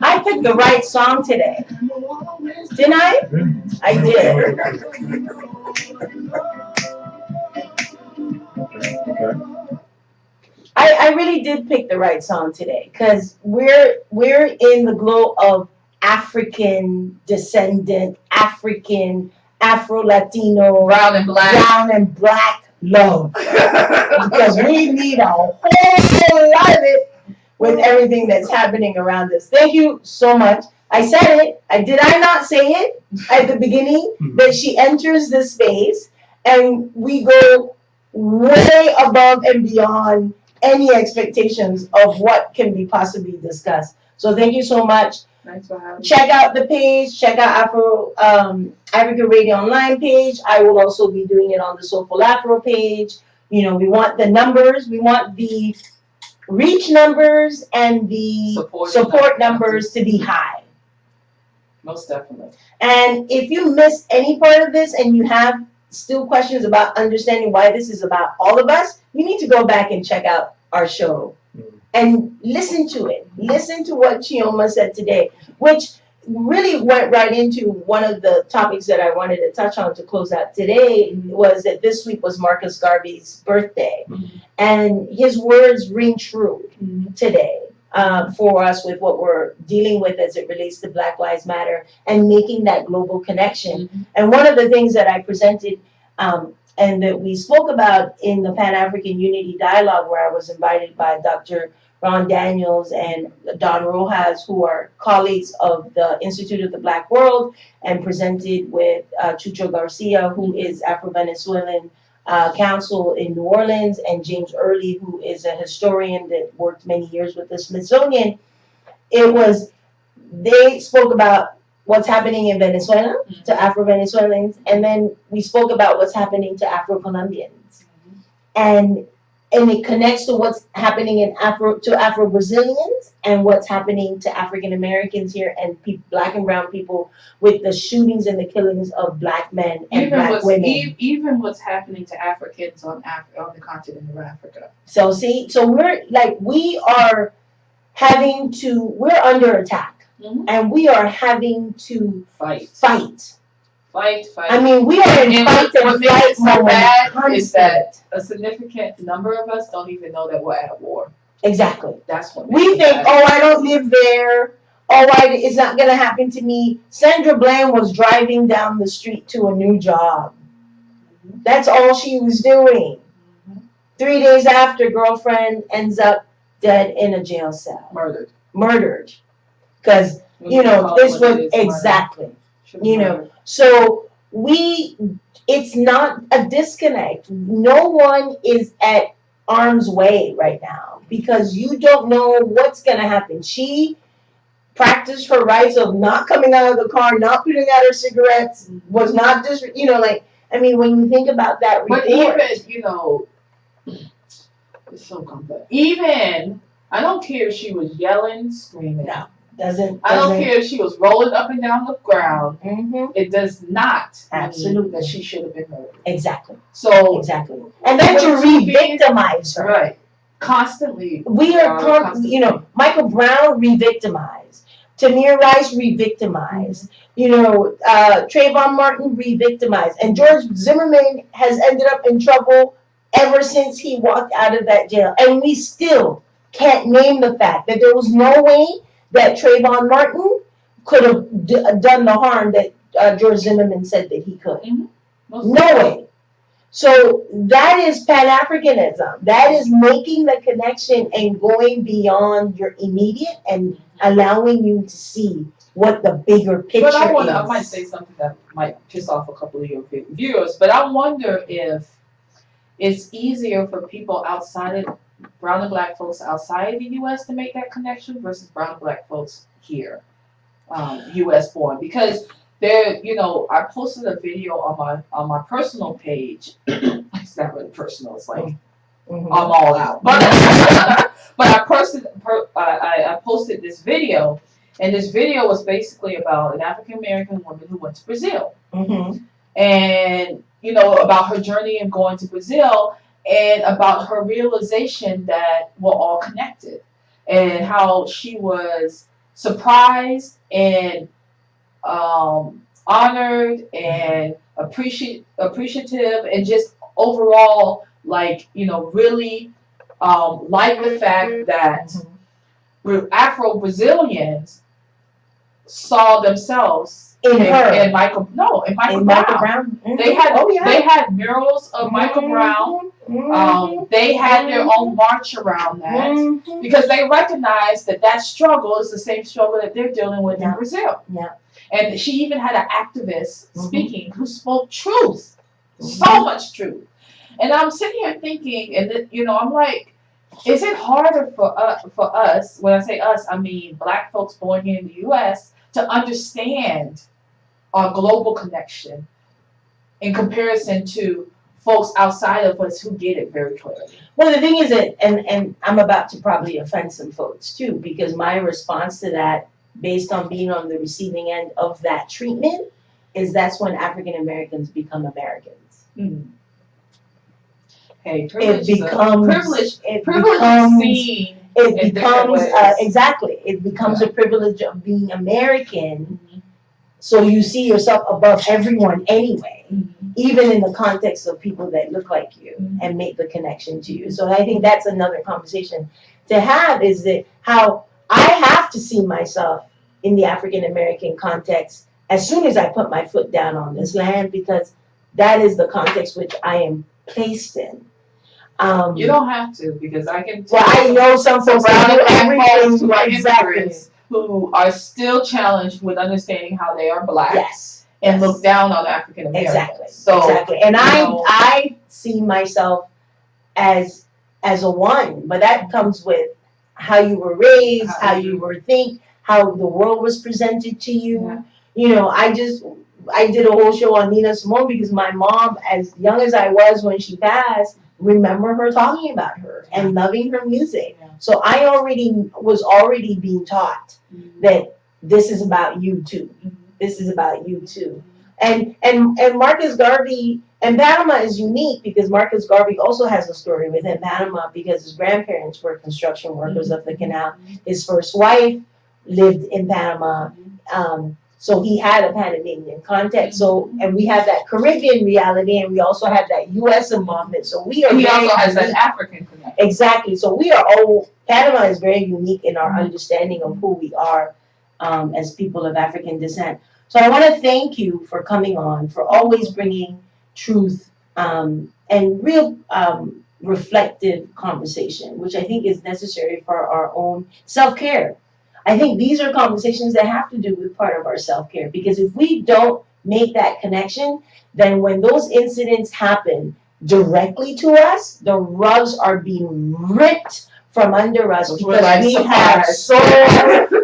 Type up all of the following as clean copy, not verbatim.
I picked the right song today. Didn't I? I did. I really did pick the right song today because we're in the glow of African descendant, African, Afro Latino, brown and black love. Because we need a whole lot of it with everything that's happening around us. Thank you so much. I said it. Did I not say it at the beginning that she enters the space and we go way above and beyond any expectations of what can be possibly discussed. So thank you so much. Thanks for having me. Check out the page. Check out Afro African Radio Online page. I will also be doing it on the Soulful Afro page. You know, we want the numbers. We want the reach numbers and the support numbers to be high. Most definitely. And if you missed any part of this and you have still questions about understanding why this is about all of us, you need to go back and check out our show and listen to it. Listen to what Chioma said today, which really went right into one of the topics that I wanted to touch on to close out today, was that this week was Marcus Garvey's birthday. And his words ring true today for us with what we're dealing with as it relates to Black Lives Matter and making that global connection. And one of the things that I presented and that we spoke about in the Pan-African Unity Dialogue, where I was invited by Dr. Ron Daniels and Don Rojas, who are colleagues of the Institute of the Black World, and presented with Chucho Garcia, who is Afro-Venezuelan counsel in New Orleans, and James Early, who is a historian that worked many years with the Smithsonian. They spoke about what's happening in Venezuela to Afro-Venezuelans, and then we spoke about what's happening to Afro-Colombians. And it connects to what's happening to Afro-Brazilians and what's happening to African Americans here and Black and brown people with the shootings and the killings of Black men and Black women. Even what's happening to Africans on the continent of Africa. So we're under attack. And we are having to fight. I mean, we are in fight and flight mode. Is that a significant number of us don't even know that we're at war. Exactly. That's what we think. Oh, I don't live there. Oh, it's not going to happen to me. Sandra Bland was driving down the street to a new job. That's all she was doing. 3 days after, girlfriend ends up dead in a jail cell. Murdered. Because, this was exactly, so it's not a disconnect. No one is at arm's way right now because you don't know what's going to happen. She practiced her rights of not coming out of the car, not putting out her cigarettes, was not just, when you think about that report. But even, it's so complex. Even, I don't care if she was yelling, screaming. No. I don't care if she was rolling up and down the ground. It does not mean that she should have been murdered. Exactly. So exactly. And then to re-victimize her. Right. Constantly. We are, Michael Brown re-victimized. Tamir Rice re-victimized. Trayvon Martin re-victimized. And George Zimmerman has ended up in trouble ever since he walked out of that jail. And we still can't name the fact that there was no way that Trayvon Martin could have done the harm that George Zimmerman said that he could. No way. So that is Pan-Africanism. That is making the connection and going beyond your immediate and allowing you to see what the bigger picture is. I might say something that might piss off a couple of your viewers, but I wonder if it's easier for people outside of brown and black folks outside the U.S. to make that connection versus brown and black folks here, U.S. born. Because I posted a video on my personal page. It's not really personal. It's like I'm all out. But I posted this video, and this video was basically about an African American woman who went to Brazil, and about her journey in going to Brazil. And about her realization that we're all connected. and how she was surprised and honored and appreciative and just overall like really like the fact that Afro Brazilians saw themselves in her. In Michael Brown. They had they had murals of Michael Brown. They had their own march around that because they recognized that struggle is the same struggle that they're dealing with in Brazil. Yeah. And she even had an activist speaking who spoke truth, so much truth. And I'm sitting here thinking, and I'm like, is it harder for us? When I say us, I mean Black folks born here in the U.S. to understand our global connection in comparison to folks outside of us who get it very clearly. Well, the thing is that, and I'm about to probably offend some folks too, because my response to that, based on being on the receiving end of that treatment, is that's when African Americans become Americans. Mm-hmm. Hey, privilege exactly. It becomes a privilege of being American. So you see yourself above everyone anyway, even in the context of people that look like you and make the connection to you. So I think that's another conversation to have, is that how I have to see myself in the African American context as soon as I put my foot down on this land, because that is the context which I am placed in. You don't have to, because I can tell. Well, I know some folks who are still challenged with understanding how they are Black. Yes. And look down on African Americans. Exactly. So, exactly. And I see myself as a one, but that comes with how you were raised, how you were how the world was presented to you. Yeah. I did a whole show on Nina Simone because my mom, as young as I was when she passed, remember her talking about her and loving her music. Yeah. So I was already being taught that this is about you too. This is about you too. And Marcus Garvey, and Panama is unique because Marcus Garvey also has a story within Panama because his grandparents were construction workers of the canal. His first wife lived in Panama. So he had a Panamanian context. So, and we have that Caribbean reality, and we also have that U.S. involvement. So we are. He also has that African connection. Exactly. So we are all. Panama is very unique in our understanding of who we are as people of African descent. So I want to thank you for coming on, for always bringing truth and real reflective conversation, which I think is necessary for our own self-care. I think these are conversations that have to do with part of our self-care, because if we don't make that connection, then when those incidents happen directly to us, the rugs are being ripped from under us because we have so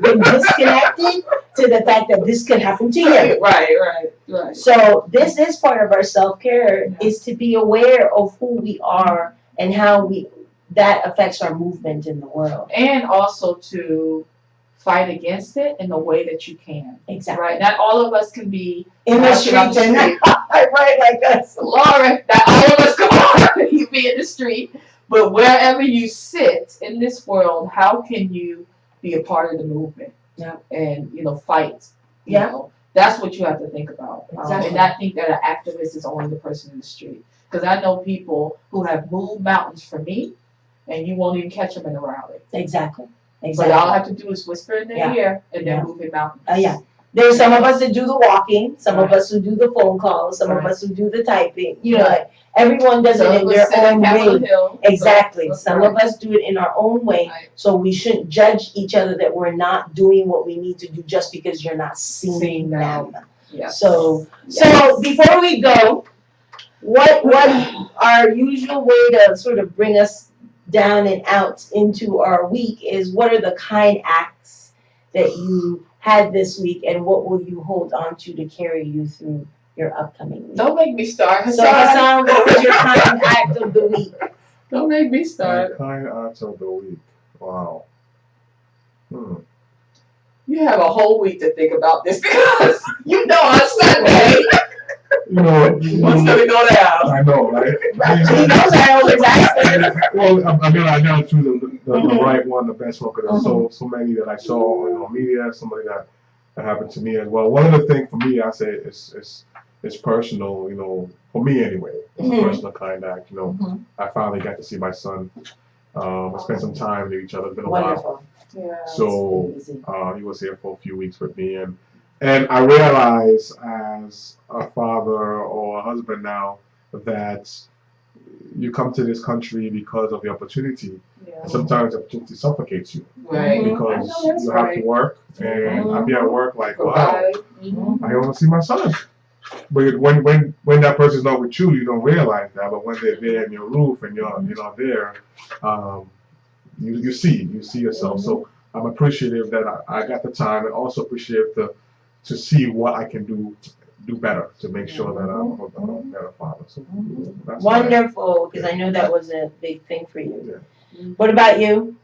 been disconnected to the fact that this could happen to you. Right. So this is part of our self-care, is to be aware of who we are and how that affects our movement in the world. And also to fight against it in the way that you can. Exactly. Right? Not all of us can be in the street right like us. Laura, not all of us can be in the street. But wherever you sit in this world, how can you be a part of the movement? Yeah. And fight. You know, that's what you have to think about. Exactly. And not think that an activist is only the person in the street. Because I know people who have moved mountains for me, and you won't even catch them in a rally. Exactly. But all I have to do is whisper in their ear, and they're moving mountains. Yeah. There's some of us that do the walking, some of us who do the phone calls, some of us who do the typing. Everyone does it in their own way. Exactly. Some of us do it in our own way. Right. So we shouldn't judge each other that we're not doing what we need to do just because you're not seeing them. Yes. So before we go, what our usual way to sort of bring us down and out into our week is, what are the kind acts that you had this week, and what will you hold on to carry you through your upcoming week? Don't make me start. So Hassan, what was your kind act of the week? Don't make me start. My kind act of the week. Wow. You have a whole week to think about this because on Sunday. What's gonna go down? I know, right? He knows I always ask him. Well, I gotta choose the right one, the best one, because there's so many that I saw on media, somebody that happened to me as well. One of the things for me, I say, it's personal, for me anyway. It's a personal kind act, I finally got to see my son. I spent some time with each other. It's been a while. Yeah, so he was here for a few weeks with me, and I realize as a father or a husband now that you come to this country because of the opportunity. Yeah. And sometimes the opportunity suffocates you. Right. Because you have to work, and I'd be at work like, wow, I want to see my son. But when that person's not with you, you don't realize that. But when they're there in your roof and you're not there, you see yourself. So I'm appreciative that I got the time, and also appreciative to see what I can do better to make sure that I'm a better father. So that's wonderful, because I know that was a big thing for you. Yeah. What about you?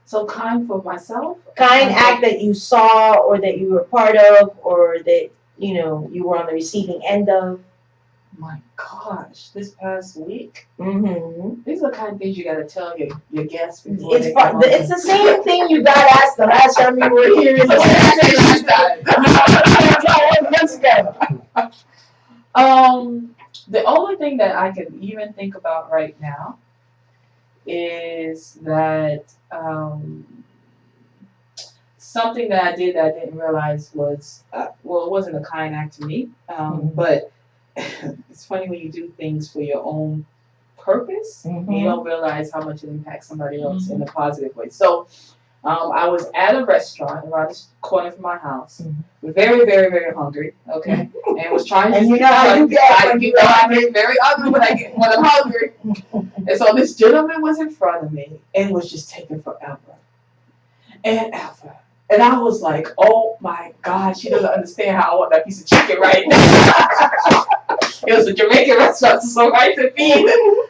So kind for myself? Kind act that you saw, or that you were part of, or that you were on the receiving end of. My gosh, this past week. Mm-hmm. These are the kind of things you got to tell your guests before it's the same thing you got asked the last time you were here. It's the The only thing that I can even think about right now is that something that I did that I didn't realize was, it wasn't a kind act to me, but it's funny when you do things for your own purpose, and you don't realize how much it impacts somebody else in a positive way. So I was at a restaurant around the corner from my house, very, very, very hungry, okay, and was trying to. And you know how you get. I get very ugly when I'm hungry. And so this gentleman was in front of me and was just taking forever and ever. And I was like, oh my God, she doesn't understand how I want that piece of chicken right now. It was a Jamaican restaurant, so right to feed,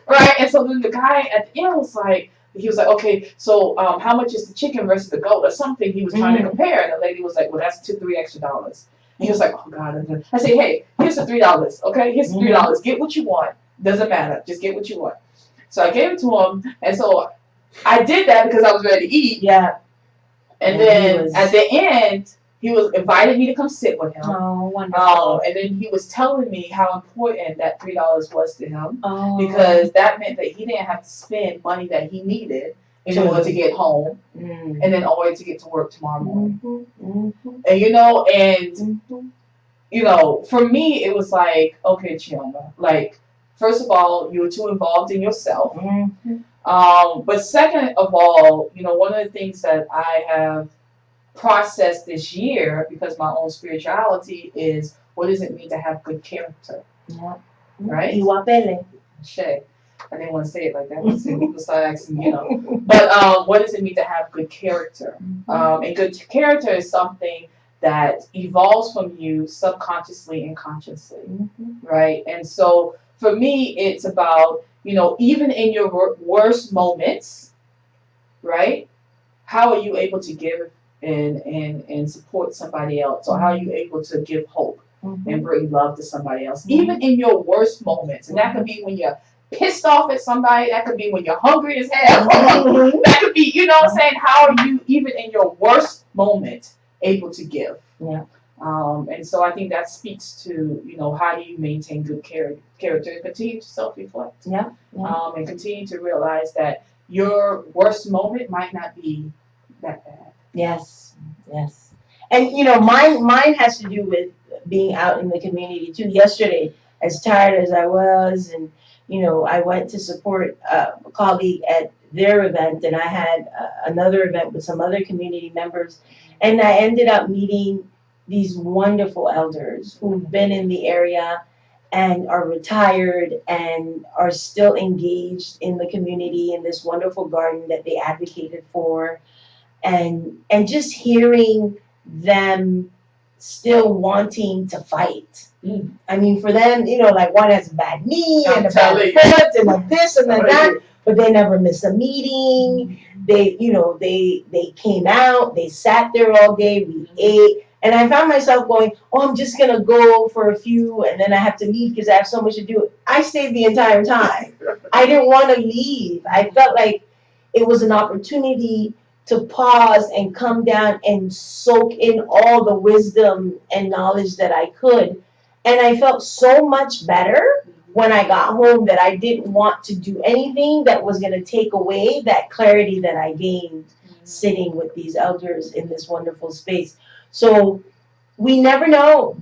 right? And so then the guy at the end was like, okay, so how much is the chicken versus the goat or something? He was trying to compare, and the lady was like, well, that's $3 extra. And he was like, oh God. I said, hey, here's the $3, okay? Here's the $3. Get what you want. Doesn't matter. Just get what you want. So I gave it to him, and so I did that because I was ready to eat. Yeah. And then at the end, he was invited me to come sit with him. Oh, wonderful. And then he was telling me how important that $3 was to him, because that meant that he didn't have to spend money that he needed in order to get home, and then in order to get to work tomorrow morning. And for me, it was like, okay, Chioma, like, first of all, you were too involved in yourself. But second of all, one of the things that I have processed this year, because of my own spirituality, is what does it mean to have good character? Yeah. Right? Shay. I didn't want to say it like that. People start asking, But what does it mean to have good character? And good character is something that evolves from you subconsciously and consciously, right? And so for me, it's about, even in your worst moments, right? How are you able to give and support somebody else? Or how are you able to give hope and bring love to somebody else? Even in your worst moments. And that could be when you're pissed off at somebody. That could be when you're hungry as hell. That could be, how are you, even in your worst moment, able to give? Yeah. And so I think that speaks to, how do you maintain good character and continue to self-reflect. Yeah. And continue to realize that your worst moment might not be that bad. Yes. And mine has to do with being out in the community too. Yesterday, as tired as I was, and I went to support a colleague at their event, and I had another event with some other community members, and I ended up meeting these wonderful elders who've been in the area and are retired and are still engaged in the community in this wonderful garden that they advocated for. And just hearing them still wanting to fight. I mean, for them, like one has a bad knee and a bad foot and a this and a that, but they never miss a meeting. They came out, they sat there all day, we ate, And I found myself going, oh, I'm just gonna go for a few, and then I have to leave because I have so much to do. I stayed the entire time. I didn't want to leave. I felt like it was an opportunity to pause and come down and soak in all the wisdom and knowledge that I could. And I felt so much better when I got home that I didn't want to do anything that was going to take away that clarity that I gained sitting with these elders in this wonderful space. So we never know.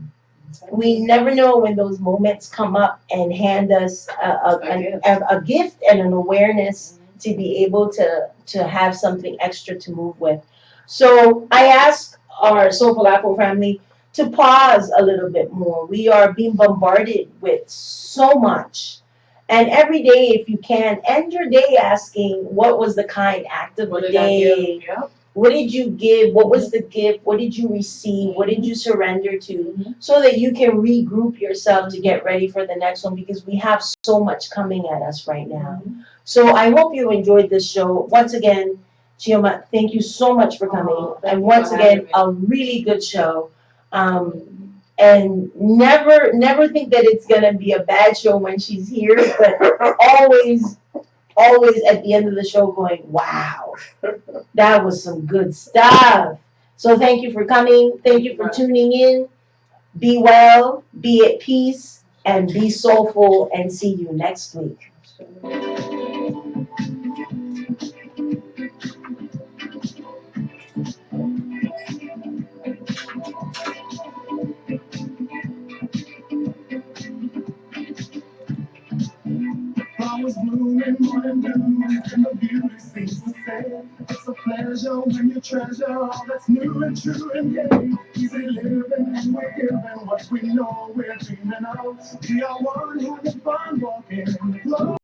We never know when those moments come up and hand us a gift and an awareness to be able to have something extra to move with. So I ask our Soulful Afro family to pause a little bit more. We are being bombarded with so much. And every day, if you can, end your day asking, what was the kind act of the day? What did you give? What was the gift? What did you receive? What did you surrender to? So that you can regroup yourself to get ready for the next one, because we have so much coming at us right now. So I hope you enjoyed this show. Once again, Chioma, thank you so much for coming. And once again, a really good show. And never think that it's gonna be a bad show when she's here, but always at the end of the show going, wow, that was some good stuff. So thank you for coming. Thank you for tuning in. Be well, be at peace, and be soulful, and see you next week. Flowers bloom in morning dew, and the beauty seems to say, it's a pleasure when you treasure all that's new and true and gay. Easy living and we're giving what we know we're dreaming of. We are one having fun walking in the flow.